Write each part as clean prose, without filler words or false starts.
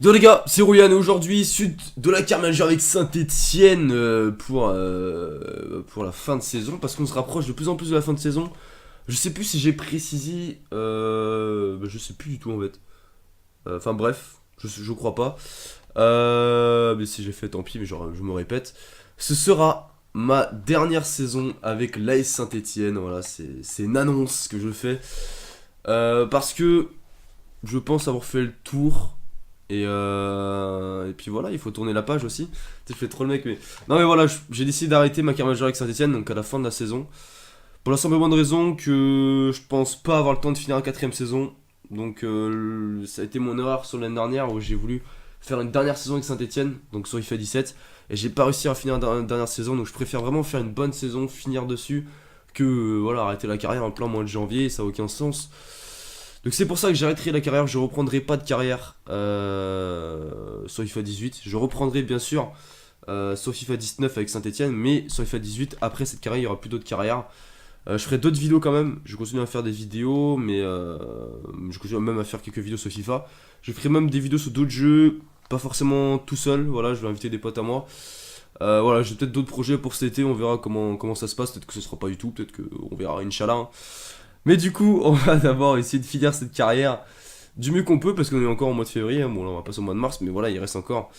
Yo les gars, c'est Rouyan et aujourd'hui, suite de la Carmageur avec Saint-Etienne pour la fin de saison, parce qu'on se rapproche de plus en plus de la fin de saison. Je sais plus si j'ai précisé, je sais plus du tout en fait. Enfin bref, je crois pas. Mais si j'ai fait, tant pis, mais genre, je me répète. Ce sera ma dernière saison avec l'AS Saint-Etienne, voilà, c'est une annonce que je fais. Parce que je pense avoir fait le tour. Et puis voilà, il faut tourner la page aussi. Tu fais trop le mec, mais. Non, mais voilà, j'ai décidé d'arrêter ma carrière majeure avec Saint-Etienne, donc à la fin de la saison. Pour la simple et bonne raison que je pense pas avoir le temps de finir la quatrième saison. Donc ça a été mon erreur sur l'année dernière où j'ai voulu faire une dernière saison avec Saint-Etienne, donc sur IFA 17. Et j'ai pas réussi à finir une dernière saison, donc je préfère vraiment faire une bonne saison, finir dessus, que voilà, arrêter la carrière en plein mois de janvier, ça a aucun sens. Donc c'est pour ça que j'arrêterai la carrière, je reprendrai pas de carrière sur FIFA 18. Je reprendrai bien sûr sur FIFA 19 avec Saint-Etienne, mais sur FIFA 18, après cette carrière, il n'y aura plus d'autres carrières. Je ferai d'autres vidéos quand même, je continue à faire des vidéos, mais je continue même à faire quelques vidéos sur FIFA. Je ferai même des vidéos sur d'autres jeux, pas forcément tout seul, voilà, je vais inviter des potes à moi. Voilà, j'ai peut-être d'autres projets pour cet été, on verra comment ça se passe, peut-être que ce sera pas du tout, peut-être qu'on verra, Inch'Allah. Hein. Mais du coup, on va d'abord essayer de finir cette carrière du mieux qu'on peut, parce qu'on est encore en mois de février, hein. Bon là on va passer au mois de mars, mais voilà, il reste encore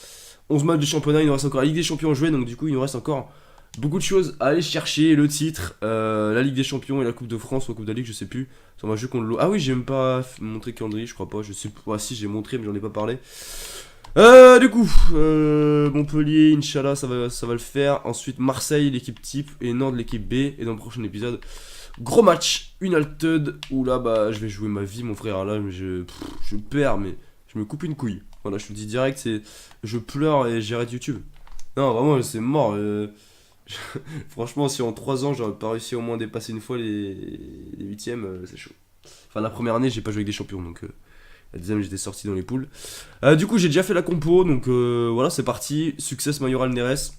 11 matchs de championnat, il nous reste encore la Ligue des Champions à jouer, donc du coup il nous reste encore beaucoup de choses à aller chercher, le titre, la Ligue des Champions et la Coupe de France, ou la Coupe de la Ligue, je sais plus. Ça m'a joué contre l'eau. Ah oui, j'ai même pas montré le calendrier, je crois pas, je sais pas, si j'ai montré, mais j'en ai pas parlé. Du coup, Montpellier, Inch'Allah, ça va le faire. Ensuite, Marseille, l'équipe type, et Nantes, l'équipe B. Et dans le prochain épisode, gros match, United, où là, bah, je vais jouer ma vie, mon frère. Là, je perds, mais je me coupe une couille. Voilà, je te dis direct, je pleure et j'arrête YouTube. Non, vraiment, c'est mort. Franchement, si en 3 ans, j'aurais pas réussi au moins à dépasser une fois les huitièmes, c'est chaud. Enfin, la première année, j'ai pas joué avec des champions, donc... La deuxième, j'étais sorti dans les poules. Du coup, j'ai déjà fait la compo, donc voilà, c'est parti. Success Mayoral Neres.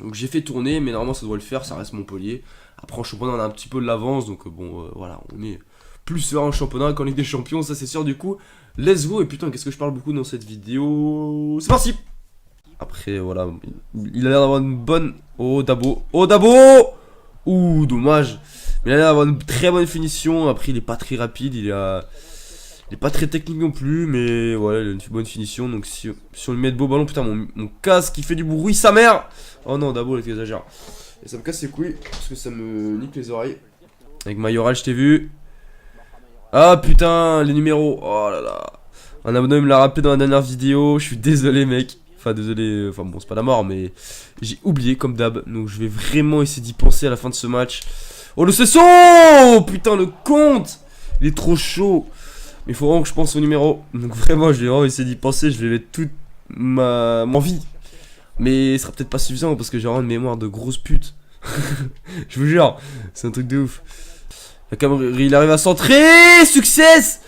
Donc j'ai fait tourner, mais normalement ça doit le faire, ça reste Montpellier. Après en championnat, on a un petit peu de l'avance, donc bon, voilà, on est plus serein en championnat qu'en Ligue des Champions, ça c'est sûr. Du coup, let's go. Et putain, qu'est-ce que je parle beaucoup dans cette vidéo. C'est parti. Après, voilà, il a l'air d'avoir une bonne. Oh, Dabo. Oh, Dabo. Ouh, dommage. Mais il a l'air d'avoir une très bonne finition. Après, il est pas très rapide, il est pas très technique non plus, mais voilà, il a une bonne finition. Donc si on lui met de beaux ballons, putain, mon casque qui fait du bruit, sa mère. Oh non, d'abord, il exagère. Et ça me casse les couilles, parce que ça me nique les oreilles. Avec Mayoral, je t'ai vu. Ah putain, les numéros. Oh là là. Un abonné me l'a rappelé dans la dernière vidéo. Je suis désolé, mec. Enfin, désolé. Enfin, bon, c'est pas la mort, mais j'ai oublié, comme d'hab. Donc, je vais vraiment essayer d'y penser à la fin de ce match. Oh, le cesson. Putain, le compte. Il est trop chaud. Mais il faut vraiment que je pense au numéro. Donc vraiment, je vais vraiment essayer d'y penser. Je vais mettre toute mon vie. Mais ce sera peut-être pas suffisant parce que j'ai vraiment une mémoire de grosse pute. Je vous jure, c'est un truc de ouf. La caméra, il arrive à centrer. Success.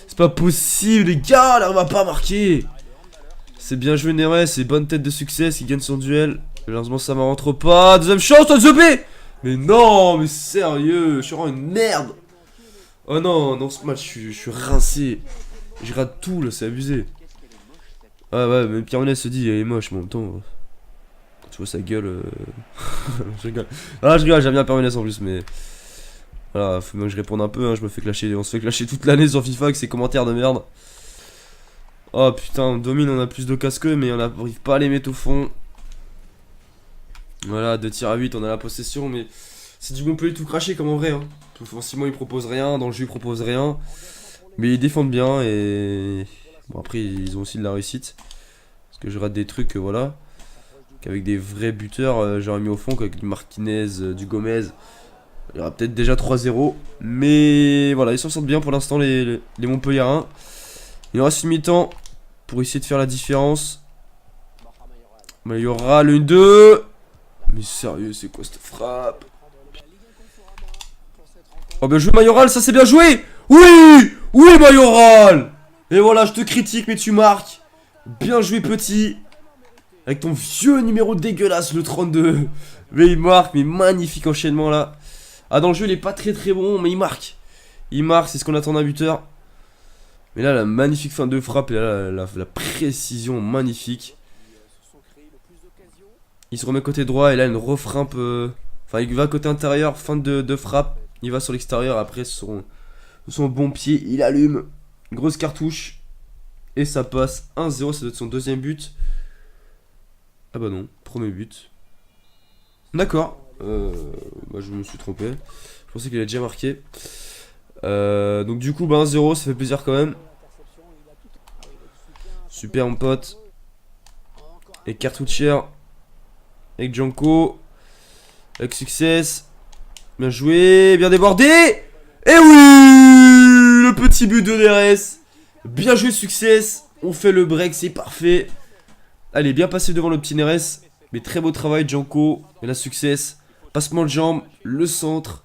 C'est pas possible, les gars. Il arrive à pas marquer. C'est bien joué, Neres. C'est bonne tête de Success. Il gagne son duel. Malheureusement, ça m'en rentre pas. Deuxième chance, Zobé. Mais non, mais sérieux. Je suis vraiment une merde. Oh non, dans ce match, je suis rincé. Je rate tout là, c'est abusé. Ah ouais, même Pierre se dit, il est moche, mais en même temps. Quand tu vois sa gueule. Je rigole. Ah, je rigole, j'aime bien Pierre en plus, mais. Voilà, faut bien que je réponde un peu, hein, je me fais clasher. On se fait clasher toute l'année sur FIFA avec ses commentaires de merde. Oh putain, on domine, on a plus de casque qu'eux, mais on n'arrive pas à les mettre au fond. Voilà, 2 tirs à 8, on a la possession, mais. C'est du Montpellier tout craché comme en vrai. Hein. Offensivement, ils proposent rien. Dans le jeu, ils proposent rien. Mais ils défendent bien. Et bon, après, ils ont aussi de la réussite. Parce que je rate des trucs, voilà. Qu'avec des vrais buteurs, j'aurais mis au fond. Qu'avec du Martinez, du Gomez. Il y aura peut-être déjà 3-0. Mais voilà, ils s'en sortent bien pour l'instant, les Montpelliérains. Il nous reste une mi-temps pour essayer de faire la différence. Mais il y aura le 1-2. Mais sérieux, c'est quoi cette frappe? Oh bien joué Mayoral, ça c'est bien joué. Oui. Oui Mayoral. Et voilà, je te critique mais tu marques. Bien joué petit. Avec ton vieux numéro dégueulasse, le 32. Mais il marque, mais magnifique enchaînement là. Ah dans le jeu il est pas très bon, mais il marque. Il marque, c'est ce qu'on attend d'un buteur. Mais là, la magnifique fin de frappe et là, la précision magnifique. Il se remet côté droit et là, une refrappe. Enfin, il va côté intérieur, fin de frappe. Il va sur l'extérieur. Après, son bon pied, il allume. Grosse cartouche. Et ça passe 1-0. Ça doit être son deuxième but. Ah bah non, premier but. D'accord. Bah, je me suis trompé. Je pensais qu'il avait déjà marqué. Donc du coup, bah 1-0, ça fait plaisir quand même. Super mon pote. Et Cartouchière. Avec Janko. Avec Success. Bien joué, bien débordé. Et oui, le petit but de DRS. Bien joué Success. On fait le break, c'est parfait. Allez, bien passé devant le petit Neres. Mais très beau travail Janko. Et la Success. Passement de jambe, le centre.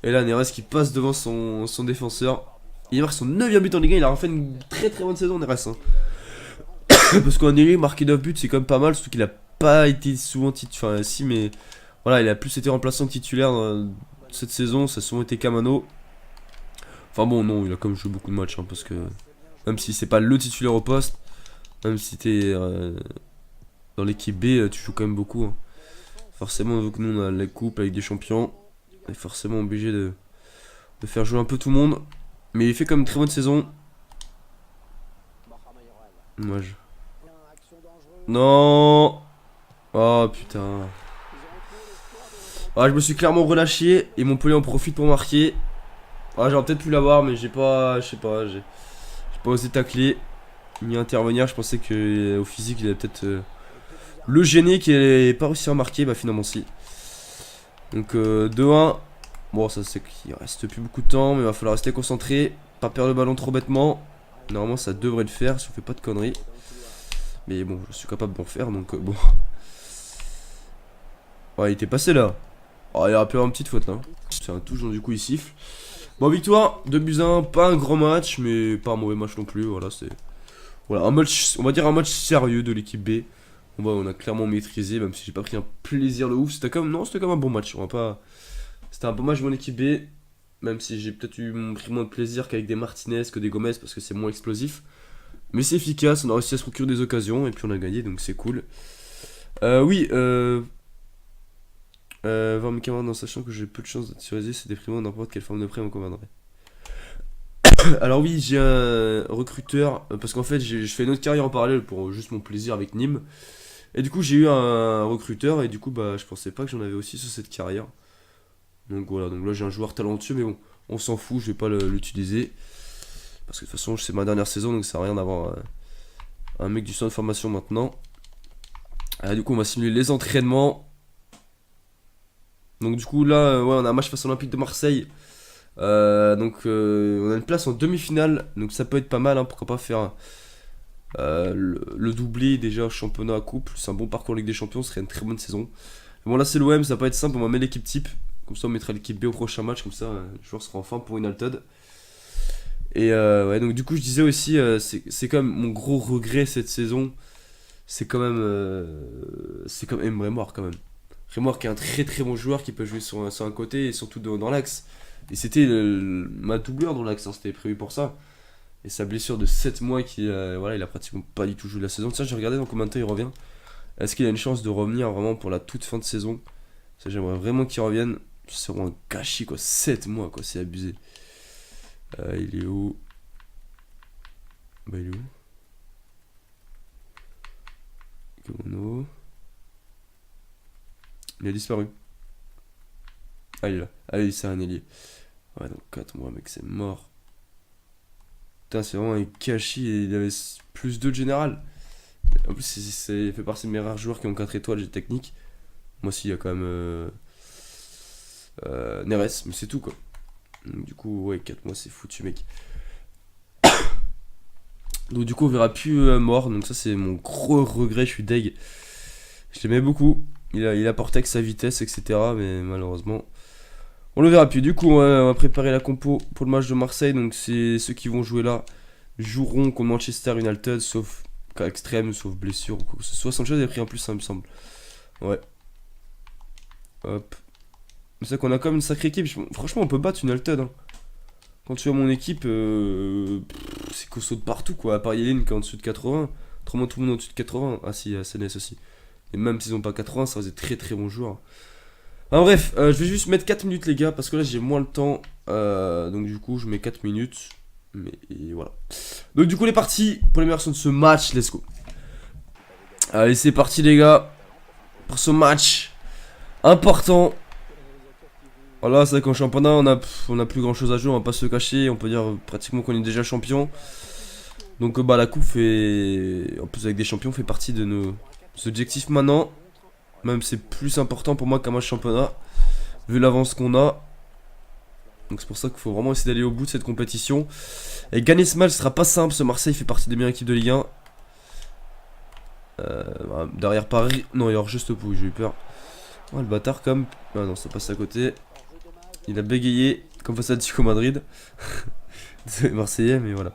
Et là Neres qui passe devant son défenseur. Il marque son 9ème but en Ligue 1. Il a refait une très très bonne saison Neres. Hein. Parce qu'en Ligue 1, marquer 9 buts c'est quand même pas mal. Surtout qu'il a pas été souvent titulaire. Enfin si, mais voilà, il a plus été remplaçant que titulaire cette saison. Ça a souvent été Camano. Enfin bon, non, il a quand même joué beaucoup de matchs. Hein, parce que même si c'est pas le titulaire au poste, même si t'es dans l'équipe B, tu joues quand même beaucoup. Hein. Forcément, vu que nous on a la coupe avec des champions, on est forcément obligé de faire jouer un peu tout le monde. Mais il fait quand même une très bonne saison. Dommage. Non. Oh putain. Ah, je me suis clairement relâché et Montpellier en profite pour marquer. Ah, j'aurais peut-être pu l'avoir, mais j'ai pas. Je sais pas. J'ai pas osé tacler ni intervenir. Je pensais que au physique il allait peut-être le gêner, qu'il n'allait pas réussi à marquer. Bah finalement si. Donc 2-1. Bon, ça c'est qu'il reste plus beaucoup de temps, mais il va falloir rester concentré. Pas perdre le ballon trop bêtement. Normalement ça devrait le faire si on fait pas de conneries. Mais bon, je suis capable d'en faire, donc bon. Ouais, il était passé là. Oh, il aurait pu avoir une petite faute là. C'est un touche, donc du coup il siffle. Bon, victoire, 2-1, pas un grand match, mais pas un mauvais match non plus. Voilà, c'est. Voilà, un match, on va dire un match sérieux de l'équipe B. On a clairement maîtrisé, même si j'ai pas pris un plaisir de ouf. C'était comme. Non, c'était comme un bon match. On va pas. C'était un bon match de mon équipe B. Même si j'ai peut-être pris moins de plaisir qu'avec des Martinez, que des Gomez, parce que c'est moins explosif. Mais c'est efficace, on a réussi à se procurer des occasions, et puis on a gagné, donc c'est cool. Oui, voir mes camarades en sachant que j'ai peu de chance d'être sur c'est déprimant, n'importe quelle forme de prêt m'en conviendrait. Alors oui, j'ai un recruteur, parce qu'en fait je fais une autre carrière en parallèle pour juste mon plaisir avec Nîmes. Et du coup j'ai eu un recruteur, et du coup bah je pensais pas que j'en avais aussi sur cette carrière. Donc voilà, donc là j'ai un joueur talentueux, mais bon, on s'en fout, je vais pas l'utiliser. Parce que de toute façon c'est ma dernière saison, donc ça sert à rien d'avoir un mec du centre de formation maintenant. Du coup on va simuler les entraînements. Donc du coup là, ouais, on a un match face à l'Olympique de Marseille. Donc on a une place en demi-finale. Donc ça peut être pas mal, hein, pourquoi pas faire le doublé déjà championnat à coupe. C'est un bon parcours en Ligue des Champions, ce serait une très bonne saison. Mais bon là c'est l'OM, ça va pas être simple, on va mettre l'équipe type. Comme ça on mettra l'équipe B au prochain match, comme ça le joueur sera enfin pour une Alted. Et ouais, donc du coup je disais aussi, c'est quand même mon gros regret cette saison. C'est quand même Rémor quand même. Rémor qui est un très très bon joueur qui peut jouer sur un côté et surtout dans l'axe. Et c'était ma doubleur dans l'axe, hein, c'était prévu pour ça. Et sa blessure de 7 mois qui voilà, il a pratiquement pas du tout joué la saison. Tiens, j'ai regardé dans combien de temps il revient. Est-ce qu'il a une chance de revenir vraiment pour la toute fin de saison? Ça, j'aimerais vraiment qu'il revienne. C'est vraiment un gâchis quoi, 7 mois quoi, c'est abusé. Il est où? Bah il est où? Komono. Il a disparu. Ah il est là. Ah oui, c'est un ailier. Ouais donc 4 mois mec, c'est mort. Putain, c'est vraiment un gâchis et il avait plus 2 de général. En plus il fait partie de mes rares joueurs qui ont 4 étoiles, j'ai technique. Moi aussi il y a quand même Neres, mais c'est tout quoi. Donc, du coup ouais 4 mois c'est foutu mec. Donc du coup on verra plus mort, donc ça c'est mon gros regret, je suis deg. Je l'aimais beaucoup, il apportait avec sa vitesse etc, mais malheureusement on le verra plus. Du coup on va préparer la compo pour le match de Marseille, donc c'est ceux qui vont jouer là joueront contre Manchester United sauf cas extrême, sauf blessure ou quoi que ce soit. Sanchez a pris un plus ça me semble. Ouais. Hop. C'est vrai qu'on a quand même une sacrée équipe, franchement on peut battre United hein. Quand tu vois mon équipe, c'est qu'on saute partout quoi. À part Yelin qui est en dessous de 80. Autrement, tout le monde est au-dessus de 80. Ah si, CNS aussi. Et même s'ils ont pas 80, ça reste des très très bons joueurs. Enfin bref, je vais juste mettre 4 minutes les gars, parce que là j'ai moins le temps. Donc du coup, je mets 4 minutes. Mais et voilà. Donc du coup, les parties pour les meilleurs sont de ce match. Let's go. Allez, c'est parti les gars. Pour ce match important. Voilà, c'est vrai qu'en championnat, on a plus grand chose à jouer, on va pas se le cacher. On peut dire pratiquement qu'on est déjà champion. Donc bah la coupe fait, en plus avec des champions, fait partie de nos objectifs maintenant. Même c'est plus important pour moi qu'un match championnat, vu l'avance qu'on a. Donc c'est pour ça qu'il faut vraiment essayer d'aller au bout de cette compétition. Et gagner ce match sera pas simple, ce Marseille fait partie des meilleures équipes de Ligue 1. Derrière Paris, non il y a juste Pouille, j'ai eu peur. Oh le bâtard comme, ah non ça passe à côté. Il a bégayé, comme face à Tico Madrid. C'est Marseillais mais voilà.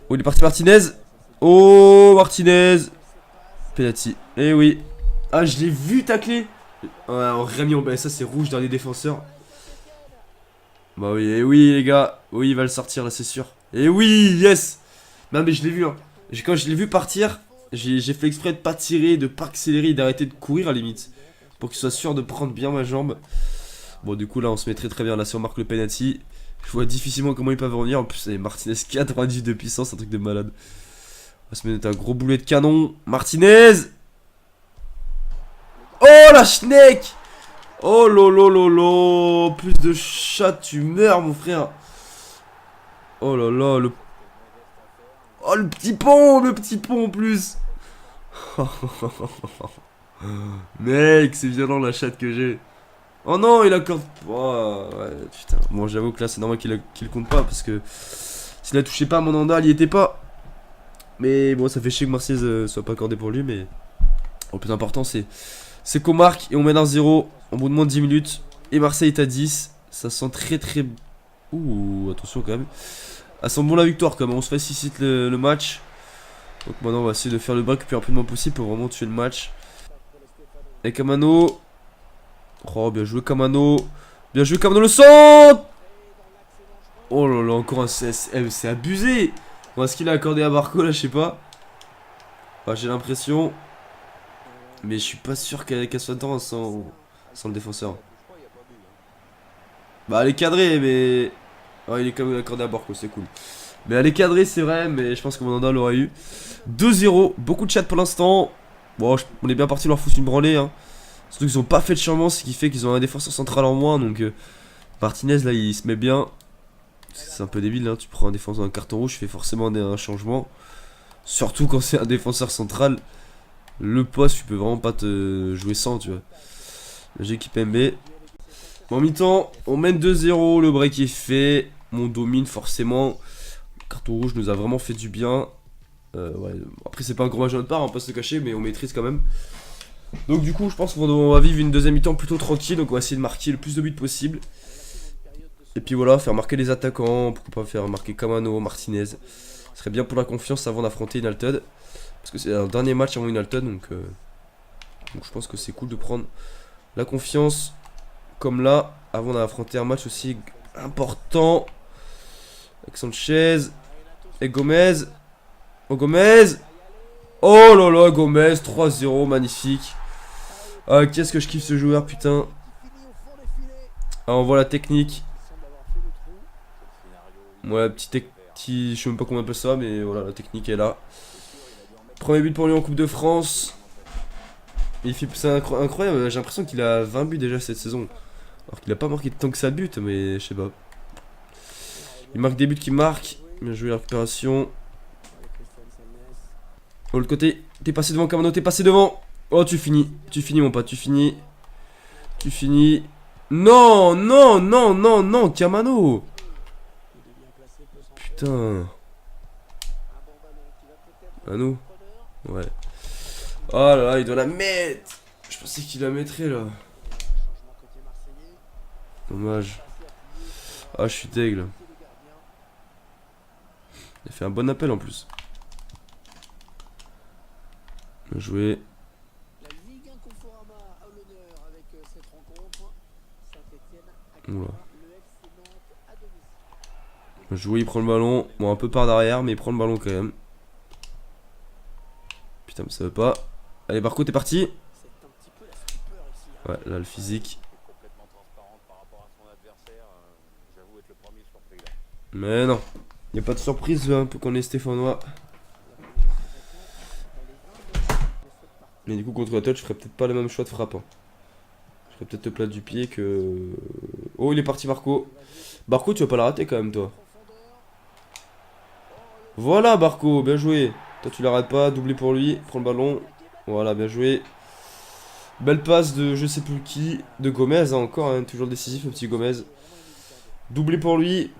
Oh il est parti Martinez. Oh Martinez. Penalty. Eh oui. Ah je l'ai vu tacler. Ouais on Rémi en ça c'est rouge dans les défenseurs. Bah oui, et oui les gars. Oui il va le sortir là c'est sûr. Et oui yes. Non mais je l'ai vu hein. Quand je l'ai vu partir, j'ai fait exprès de pas tirer, de pas accélérer, d'arrêter de courir à la limite. Pour qu'il soit sûr de prendre bien ma jambe. Bon du coup là on se met très bien là si on marque le penalty. Je vois difficilement comment ils peuvent revenir. En plus c'est Martinez 98 de puissance, un truc de malade. On va se mettre un gros boulet de canon. Martinez. Oh la schneck. Oh lolo. Plus de chat tu meurs mon frère. Oh là là le... Oh le petit pont en plus. Mec c'est violent la chatte que j'ai. Oh non il accorde... Oh ouais putain. Bon j'avoue que là c'est normal qu'il compte pas parce que... S'il a touché pas à mon anda il y était pas. Mais bon ça fait chier que Marseille soit pas accordé pour lui mais... Le plus important c'est qu'on marque et on mène 1-0 en bout de moins de 10 minutes. Et Marseille est à 10. Ça sent très... Ouh attention quand même. Ça sent bon la victoire quand même. On se facilite le match. Donc maintenant on va essayer de faire le break le plus rapidement possible pour vraiment tuer le match. Et Kamano. Oh bien joué Kamano. Bien joué Kamano le centre. Oh là là encore un CSM. C'est abusé. Bon est-ce qu'il a accordé à Barco là je sais pas. Enfin, j'ai l'impression. Mais je suis pas sûr qu'elle soit dedans sans le défenseur. Bah elle est cadrée mais... Oh il est quand même accordé à Barco c'est cool. Mais elle est cadrée c'est vrai mais je pense que Mandanda l'aurait eu. 2-0, beaucoup de chat pour l'instant. Bon on est bien parti leur foutre une branlée hein. Surtout qu'ils ont pas fait de changement, ce qui fait qu'ils ont un défenseur central en moins. Donc Martinez là il se met bien. C'est un peu débile hein, tu prends un défenseur, un carton rouge, tu fais forcément un changement. Surtout quand c'est un défenseur central. Le poste tu peux vraiment pas te jouer sans tu vois. L'équipe MB. En mi-temps, on mène 2-0, le break est fait. On domine forcément. Le carton rouge nous a vraiment fait du bien. Ouais. Après c'est pas un gros match de notre part, on peut pas se le cacher, mais on maîtrise quand même. Donc du coup je pense qu'on va vivre une deuxième mi-temps plutôt tranquille. Donc on va essayer de marquer le plus de buts possible. Et puis voilà, faire marquer les attaquants. Pourquoi pas faire marquer Kamano, Martinez. Ce serait bien pour la confiance avant d'affronter United. Parce que c'est un dernier match avant United. Donc je pense que c'est cool de prendre la confiance comme là, avant d'affronter un match aussi important. Avec Sanchez. Et Gomez. Oh Gomez. Oh là là Gomez. 3-0, magnifique. Ah qu'est-ce que je kiffe ce joueur putain. Ah on voit la technique. Ouais petit, je sais même pas comment on appelle ça. Mais voilà la technique est là. Premier but pour lui en Coupe de France. C'est incroyable, j'ai l'impression qu'il a 20 buts déjà cette saison. Alors qu'il a pas marqué tant que ça de buts, mais je sais pas. Il marque des buts qui marquent. Bien joué la récupération. Oh le côté, t'es passé devant Kamano, t'es passé devant. Oh tu finis mon pote, tu finis. Non, Kamano. Putain. À nous. Ouais. Oh là là, il doit la mettre. Je pensais qu'il la mettrait là. Dommage. Ah, je suis deg. Il a fait un bon appel en plus. Bien joué. Oula. Jouer, il prend le ballon. Bon, un peu par derrière, mais il prend le ballon quand même. Putain, mais ça veut pas. Allez, Barco, t'es parti. Ouais, là, le physique. Mais non. Y a pas de surprise, un peu qu'on est stéphanois. Mais du coup, contre la touch, je ferais peut-être pas le même choix de frappe. Hein. Je ferais peut-être le plat du pied que. Oh, il est parti, Barco. Barco, tu vas pas la rater quand même, toi. Voilà, Barco, bien joué. Toi, tu l'arrêtes pas, doublé pour lui. Prends le ballon. Voilà, bien joué. Belle passe de je sais plus qui. De Gomez, hein, encore, hein, toujours décisif, le petit Gomez. Doublé pour lui.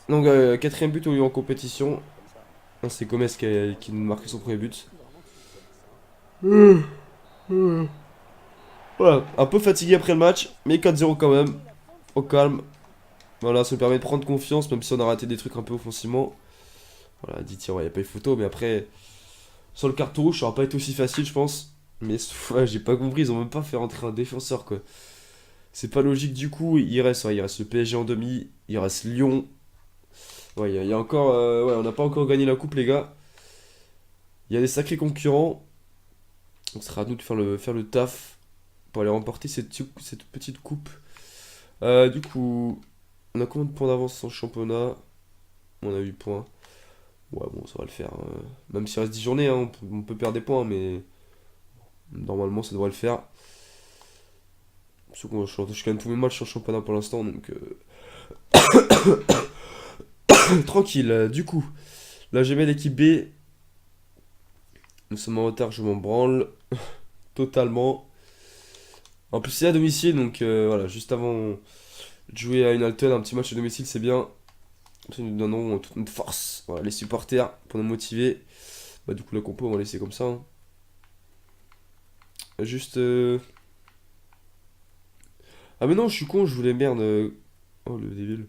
Donc, quatrième but en compétition. C'est Gomez qui nous marque son premier but. Voilà, un peu fatigué après le match, mais 4-0 quand même. Au calme. Voilà, ça me permet de prendre confiance, même si on a raté des trucs un peu offensivement. Voilà, 10 tirs, il n'y a pas eu photo, mais après, sur le carton rouge, ça aurait pas été aussi facile, je pense. Mais ouais, j'ai pas compris, ils ont même pas fait rentrer un défenseur, quoi. C'est pas logique du coup, il reste le PSG en demi, il reste Lyon. Ouais, il y a encore. Ouais, on n'a pas encore gagné la coupe, les gars. Il y a des sacrés concurrents. Donc, ce sera à nous de faire le taf pour aller remporter cette petite coupe. Du coup, on a combien de points d'avance en championnat? On a 8 points. Ouais, bon, ça va le faire. Même s'il reste 10 journées, hein, on peut perdre des points, mais normalement, ça devrait le faire. Surtout que je gagne tous mes matchs en championnat pour l'instant, donc tranquille. Du coup, là, j'ai mis l'équipe B. Nous sommes en retard, je m'en branle totalement. En plus, c'est à domicile, donc voilà, juste avant de jouer à une Alton, un petit match à domicile, c'est bien. Ça nous donneront toute notre force. Voilà, les supporters pour nous motiver. Bah, du coup, la compo, on va laisser comme ça. Hein. Juste. Ah, mais non, je suis con, je voulais merde. Oh, le débile.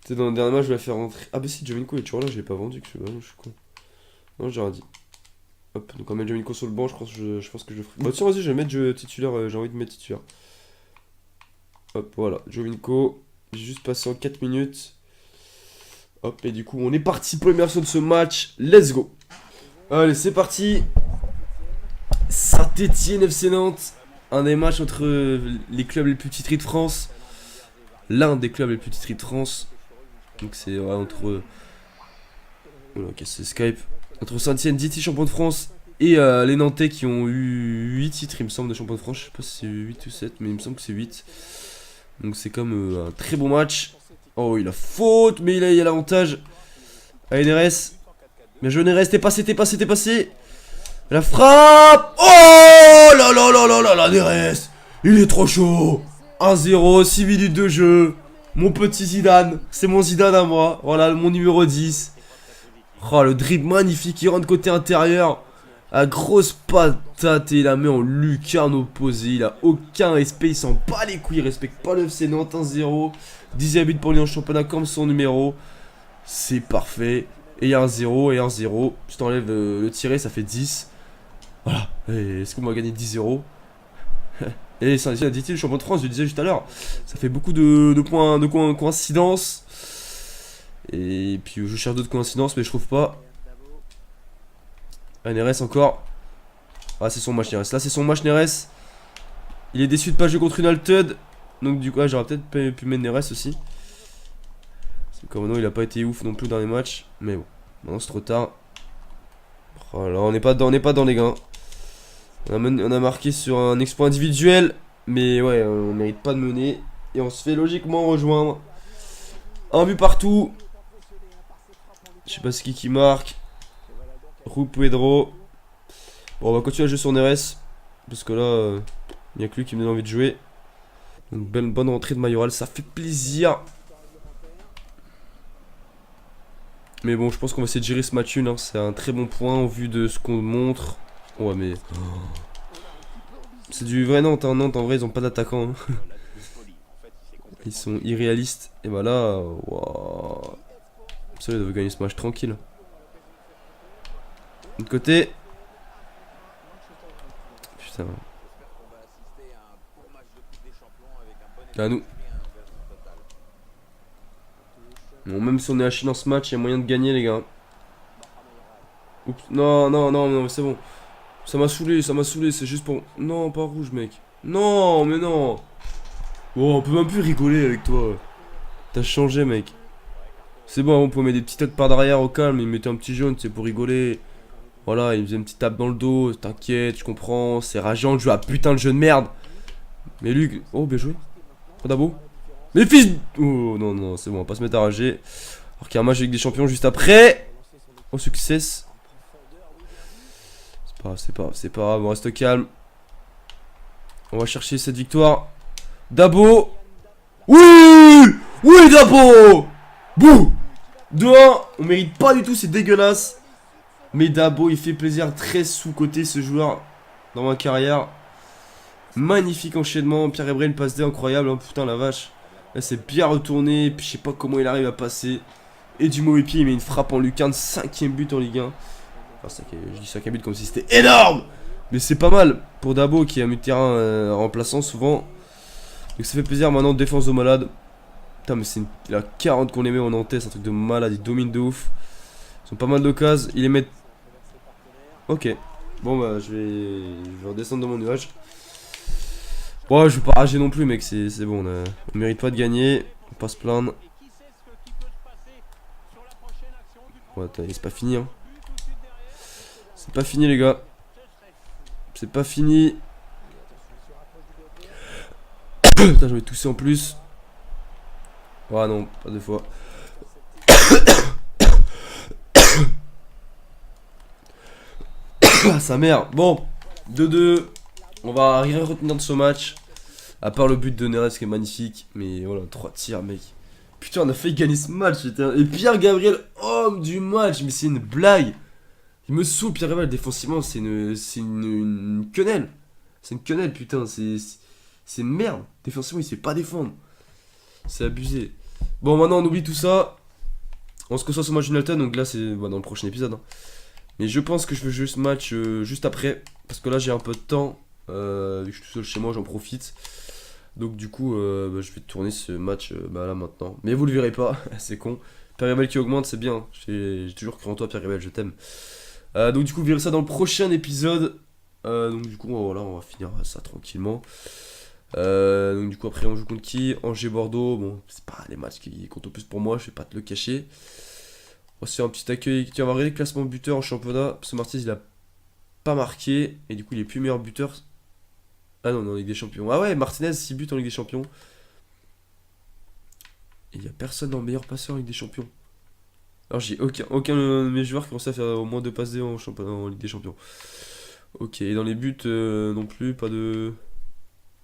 Tu sais, dans le dernier match, je voulais faire rentrer. Ah, bah si, Jovinko est toujours là, je l'ai pas vendu. Que je suis con. Non, j'ai rien dit. Hop, donc on met Jovinko sur le banc, je pense que je le ferai. Bah, tiens, vas-y, je vais mettre titulaire. J'ai envie de mettre titulaire. Hop, voilà, Jovinko. J'ai juste passé en 4 minutes. Hop, et du coup, on est parti pour l'immersion de ce match. Let's go. Allez, c'est parti. Saint-Etienne FC Nantes. Un des matchs entre les clubs les plus titrés de France. L'un des clubs les plus titrés de France. Donc c'est entre. Oula, ok, c'est Skype. Entre Saint-Etienne, 10 titres champion de France. Et les Nantais qui ont eu 8 titres, il me semble, de champion de France. Je sais pas si c'est 8 ou 7, mais il me semble que c'est 8. Donc c'est comme un très bon match. Oh, il a faute, mais il y a l'avantage. Allez, Neres. Bien joué, Neres, t'es passé. La frappe. Oh là là là là là là, Neres. Il est trop chaud. 1-0, 6 minutes de jeu. Mon petit Zidane. C'est mon Zidane à moi. Voilà, mon numéro 10. Oh, le dribble magnifique. Il rentre côté intérieur. La grosse patate et il la met en lucarne opposée. Il a aucun respect. Il s'en bat les couilles. Il respecte pas le FC Nantes. 1-0. 10e but pour lui en championnat comme son numéro. C'est parfait. Et il y a un 0 et un 0. Je t'enlève le tiré, ça fait 10. Voilà. Est-ce qu'on va gagner 10-0? Et ça a dit le champion de France, je le disais juste à l'heure. Ça fait beaucoup de points, de coïncidences. Et puis je cherche d'autres coïncidences, mais je trouve pas. Ah, Neres encore. Ah, c'est son match Neres. Là, c'est son match Neres. Il est déçu de pas jouer contre une Alted. Donc, du coup, j'aurais peut-être pu mettre Neres aussi. C'est comme non, il a pas été ouf non plus dans les matchs. Mais bon, maintenant c'est trop tard. Oh là, on n'est pas dans les gains. On a marqué sur un exploit individuel. Mais ouais, on mérite pas de mener. Et on se fait logiquement rejoindre. Un but partout. Je sais pas ce qui marque. Rui Pedro. Bon, on va continuer à jouer sur Neres. Parce que là, il n'y a que lui qui me donne envie de jouer. Une bonne rentrée de Mayoral, ça fait plaisir. Mais bon, je pense qu'on va essayer de gérer ce match une. Hein. C'est un très bon point au vu de ce qu'on montre. Ouais, mais. C'est du vrai Nantes. Hein. Nantes, en vrai, ils ont pas d'attaquant. Hein. Ils sont irréalistes. Et bah là. Wow. Ça, ils doivent gagner ce match tranquille. De l'autre côté. Putain. À nous. Bon, même si on est haché dans ce match, il y a moyen de gagner, les gars. Oups, non, non, non, non, c'est bon. Ça m'a saoulé, c'est juste pour... Non, pas rouge, mec. Non, mais non. Oh, on peut même plus rigoler avec toi. T'as changé, mec. C'est bon, on peut mettre des petits têtes par derrière au calme, il mettait un petit jaune, c'est pour rigoler. Voilà, il me faisait une petite tape dans le dos, t'inquiète, je comprends, c'est rageant de jouer à putain de jeu de merde. Mais lui, oh, bien joué. Pas d'abo. Mais fils. Oh, non, non, c'est bon, on va pas se mettre à rager. Alors qu'il y a un match avec des champions juste après. Oh, succès. C'est pas grave, on reste calme. On va chercher cette victoire. Dabo. Oui. Oui, Dabo. Bouh. 2-1. On mérite pas du tout, c'est dégueulasse. Mais Dabo, il fait plaisir, très sous-côté ce joueur dans ma carrière. Magnifique enchaînement, Pierre Emerick, une passe D incroyable, hein, putain la vache. Là c'est bien retourné, puis je sais pas comment il arrive à passer. Et du mauvais pied, il met une frappe en lucarne, 5ème but en Ligue 1. Enfin, je dis 5ème but comme si c'était énorme. Mais c'est pas mal pour Dabo qui est un milieu de terrain remplaçant souvent. Donc ça fait plaisir maintenant, défense de malade. Putain mais c'est la 40 qu'on les met en Nantais, c'est un truc de malade, il domine de ouf. Ils ont pas mal d'occasions, ils les mettent... Ok. Bon bah je vais redescendre de mon nuage. Ouais, je vais pas rager non plus, mec, c'est bon, on mérite pas de gagner, on va pas se plaindre. Ouais, attends, c'est pas fini, hein. C'est pas fini, les gars. C'est pas fini. Putain, je vais tousser en plus. Ouais, non, pas deux fois. Ah, sa mère. Bon, 2-2. On va rien retenir de ce match. À part le but de Neres qui est magnifique. Mais voilà, 3 tirs, mec. Putain, on a failli gagner ce match. Et Pierre Gabriel, homme du match. Mais c'est une blague. Il me saoule, Pierre Gabriel. Défensivement, c'est une quenelle. C'est une quenelle, putain. C'est une merde. Défensivement, il sait pas défendre. C'est abusé. Bon, maintenant, on oublie tout ça. On se concentre sur le match United. Donc là, c'est dans le prochain épisode. Hein. Mais je pense que je veux jouer ce match juste après. Parce que là, j'ai un peu de temps. Vu que je suis tout seul chez moi, j'en profite. Donc du coup, je vais tourner ce match là maintenant. Mais vous le verrez pas, c'est con. Pierre Gabriel qui augmente, c'est bien. J'ai toujours cru en toi, Pierre Gabriel, je t'aime. Donc du coup, vous verrez ça dans le prochain épisode. Donc du coup, voilà, on va finir ça tranquillement. Donc du coup, après, on joue contre qui? Angers-Bordeaux. Bon, c'est pas les matchs qui comptent le plus pour moi, je vais pas te le cacher. On va se faire un petit accueil. Tiens, on va regarder le classement buteur en championnat. Parce que Martinez, il a pas marqué. Et du coup, il est plus meilleur buteur. Ah non, en Ligue des Champions. Ah ouais, Martinez, 6 buts en Ligue des Champions. Et il n'y a personne en meilleur passeur en Ligue des Champions. Alors j'ai aucun de mes joueurs qui ont à faire au moins 2 passes D en Ligue des Champions. Ok, et dans les buts non plus, pas de...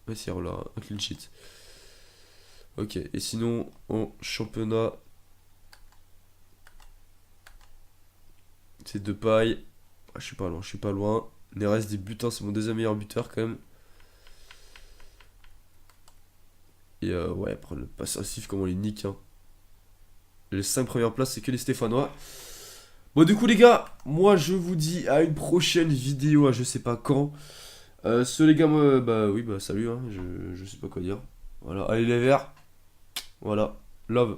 Ouais, c'est là, un clean sheet. Ok, et sinon, en championnat... C'est Depay. Ah, je suis pas loin, je suis pas loin. Neres des butins, c'est mon deuxième meilleur buteur quand même. Et ouais, après le pass actif, comment on les nique. Hein. Les 5 premières places, c'est que les Stéphanois. Bon, du coup, les gars, moi je vous dis à une prochaine vidéo, à je sais pas quand. Les gars, moi, bah oui, bah salut, hein, je sais pas quoi dire. Voilà, allez les verts. Voilà, love.